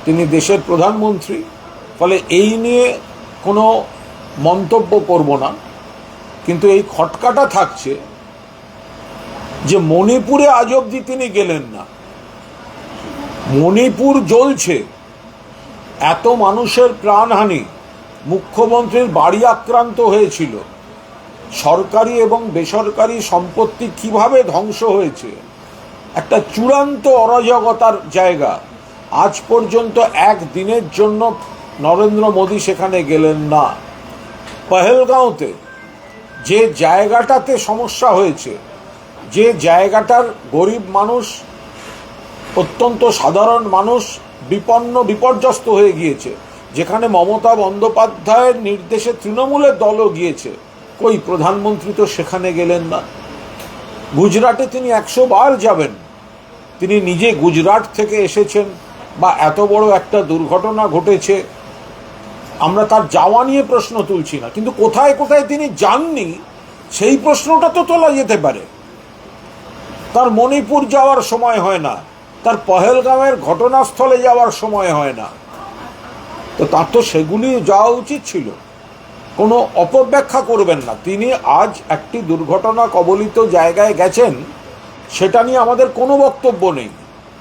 তিনি দেশের প্রধানমন্ত্রী, ফলে এই নিয়ে কোনো মন্তব্য করব না। কিন্তু এই খটকাটা থাকছে যে মণিপুরে আজ অবধি তিনি গেলেন না। মণিপুর জ্বলছে, এত মানুষের প্রাণহানি, মুখ্যমন্ত্রীর বাড়ি আক্রান্ত হয়েছিল, সরকারি এবং বেসরকারি সম্পত্তি কিভাবে ধ্বংস হয়েছে, একটা চূড়ান্ত অরাজকতার জায়গা। আজ পর্যন্ত একদিনের জন্য নরেন্দ্র মোদী সেখানে গেলেন না। পহেলগাঁওতে যে জায়গাটাতে সমস্যা হয়েছে, যে জায়গাটার গরিব মানুষ, অত্যন্ত সাধারণ মানুষ বিপর্যস্ত হয়ে গিয়েছে, যেখানে মমতা বন্দ্যোপাধ্যায়ের নির্দেশে তৃণমূলের দলও গিয়েছে, কই প্রধানমন্ত্রী তো সেখানে গেলেন না। গুজরাটে তিনি 100 বার যাবেন, তিনি নিজে গুজরাট থেকে এসেছেন, বা এত বড় একটা দুর্ঘটনা ঘটেছে, আমরা তার যাওয়া নিয়ে প্রশ্ন তুলছি না, কিন্তু কোথায় কোথায় তিনি যাননি সেই প্রশ্নটা তো তোলা যেতে পারে। তার মণিপুর যাওয়ার সময় হয় না, তার পহেলগাঁওয়ের ঘটনাস্থলে যাওয়ার সময় হয় না, তো তার তো সেগুলি যাওয়া উচিত ছিল। কোনো অপব্যাখ্যা করবেন না। তিনি আজ একটি দুর্ঘটনা কবলিত জায়গায় গেছেন, সেটা নিয়ে আমাদের কোনো বক্তব্য নেই।